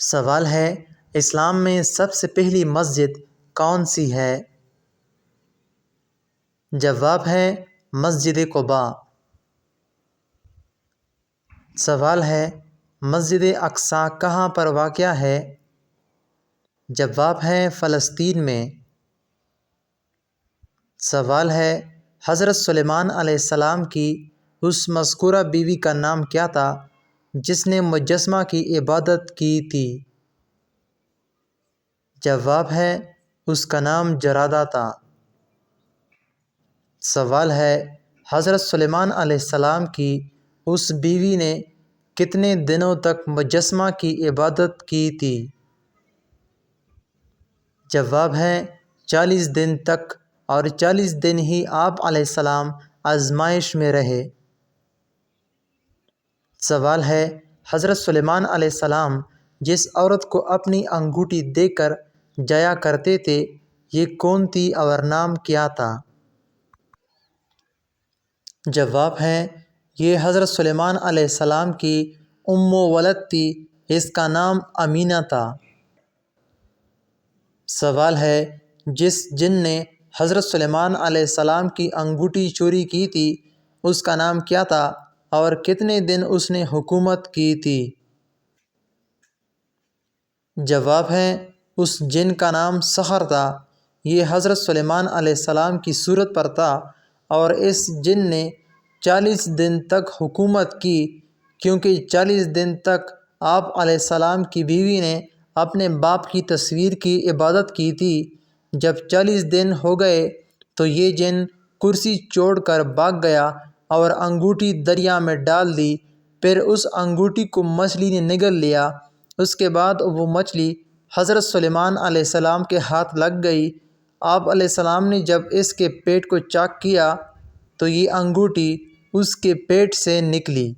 سوال ہے، اسلام میں سب سے پہلی مسجد کون سی ہے؟ جواب ہے مسجد قباء۔ سوال ہے، مسجد اقصیٰ کہاں پر واقع ہے؟ جواب ہے فلسطین میں۔ سوال ہے، حضرت سلیمان علیہ السلام کی اس مذکورہ بیوی کا نام کیا تھا جس نے مجسمہ کی عبادت کی تھی؟ جواب ہے اس کا نام جرادہ تھا۔ سوال ہے، حضرت سلیمان علیہ السلام کی اس بیوی نے کتنے دنوں تک مجسمہ کی عبادت کی تھی؟ جواب ہے 40 دن تک، اور 40 دن ہی آپ علیہ السلام آزمائش میں رہے۔ سوال ہے، حضرت سلیمان علیہ السلام جس عورت کو اپنی انگوٹھی دے کر جایا کرتے تھے، یہ کون تھی اور نام کیا تھا؟ جواب ہے یہ حضرت سلیمان علیہ السلام کی ام ولد تھی، اس کا نام آمینہ تھا۔ سوال ہے، جس جن نے حضرت سلیمان علیہ السلام کی انگوٹھی چوری کی تھی اس کا نام کیا تھا اور کتنے دن اس نے حکومت کی تھی؟ جواب ہے اس جن کا نام سحر تھا، یہ حضرت سلیمان علیہ السلام کی صورت پر تھا، اور اس جن نے 40 دن تک حکومت کی، کیونکہ 40 دن تک آپ علیہ السلام کی بیوی نے اپنے باپ کی تصویر کی عبادت کی تھی۔ جب 40 دن ہو گئے تو یہ جن کرسی چھوڑ کر بھاگ گیا اور انگوٹھی دریا میں ڈال دی، پھر اس انگوٹھی کو مچھلی نے نگل لیا۔ اس کے بعد وہ مچھلی حضرت سلیمان علیہ السلام کے ہاتھ لگ گئی۔ آپ علیہ السلام نے جب اس کے پیٹ کو چاک کیا تو یہ انگوٹھی اس کے پیٹ سے نکلی۔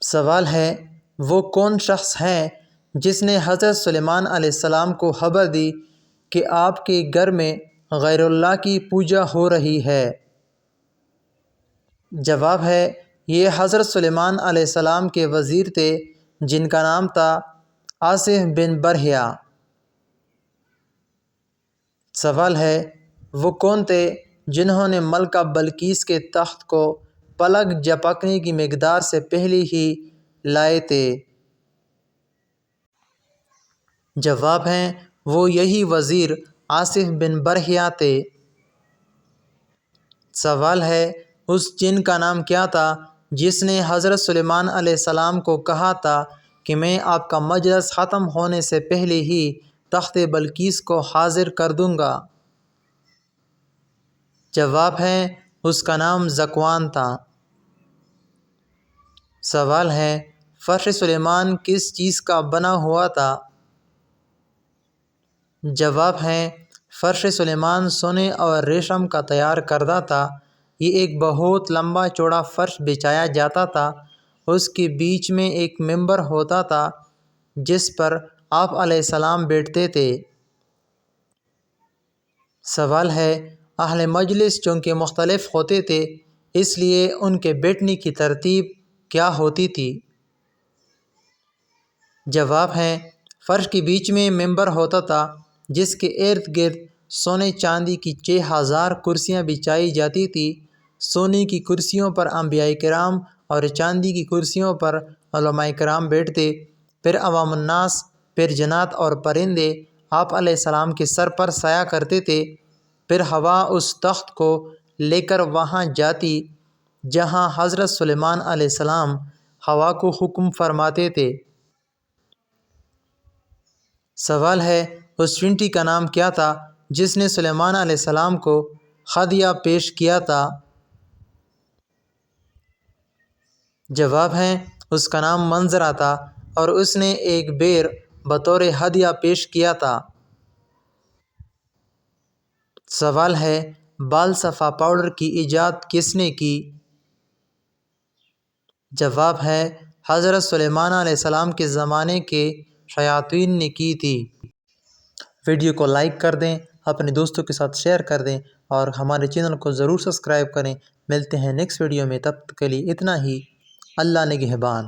سوال ہے، وہ کون شخص ہے جس نے حضرت سلیمان علیہ السلام کو خبر دی کہ آپ کے گھر میں غیر اللہ کی پوجا ہو رہی ہے؟ جواب ہے یہ حضرت سلیمان علیہ السلام کے وزیر تھے جن کا نام تھا آصف بن برہیا۔ سوال ہے، وہ کون تھے جنہوں نے ملکہ بلقیس کے تخت کو پلک جھپکنے کی مقدار سے پہلے ہی لائے تھے؟ جواب ہے وہ یہی وزیر آصف بن برہیا تھے۔ سوال ہے، اس جن کا نام کیا تھا جس نے حضرت سلیمان علیہ السلام کو کہا تھا کہ میں آپ کا مجلس ختم ہونے سے پہلے ہی تخت بلقیس کو حاضر کر دوں گا؟ جواب ہے اس کا نام ذکوان تھا۔ سوال ہے، فرش سلیمان کس چیز کا بنا ہوا تھا؟ جواب ہے فرش سلیمان سونے اور ریشم کا تیار کردہ تھا۔ یہ ایک بہت لمبا چوڑا فرش بچھایا جاتا تھا، اس کے بیچ میں ایک ممبر ہوتا تھا جس پر آپ علیہ السلام بیٹھتے تھے۔ سوال ہے، اہل مجلس چونکہ مختلف ہوتے تھے اس لیے ان کے بیٹھنے کی ترتیب کیا ہوتی تھی؟ جواب ہے فرش کے بیچ میں ممبر ہوتا تھا جس کے ارد گرد سونے چاندی کی 6000 کرسیاں بچھائی جاتی تھیں۔ سونے کی کرسیوں پر انبیاء کرام اور چاندی کی کرسیوں پر علماء کرام بیٹھتے، پھر عوام الناس، پھر جنات اور پرندے آپ علیہ السلام کے سر پر سایہ کرتے تھے۔ پھر ہوا اس تخت کو لے کر وہاں جاتی جہاں حضرت سلیمان علیہ السلام ہوا کو حکم فرماتے تھے۔ سوال ہے، اس چینٹی کا نام کیا تھا جس نے سلیمان علیہ السلام کو ہدیہ پیش کیا تھا؟ جواب ہے اس کا نام منظرہ تھا اور اس نے ایک بیر بطور ہدیہ پیش کیا تھا۔ سوال ہے، بال صفا پاؤڈر کی ایجاد کس نے کی؟ جواب ہے حضرت سلیمان علیہ السلام کے زمانے کے شیاطین نے کی تھی۔ ویڈیو کو لائک کر دیں، اپنے دوستوں کے ساتھ شیئر کر دیں اور ہمارے چینل کو ضرور سبسکرائب کریں۔ ملتے ہیں نیکسٹ ویڈیو میں، تب تک کے لیے اتنا ہی۔ اللہ نگہبان۔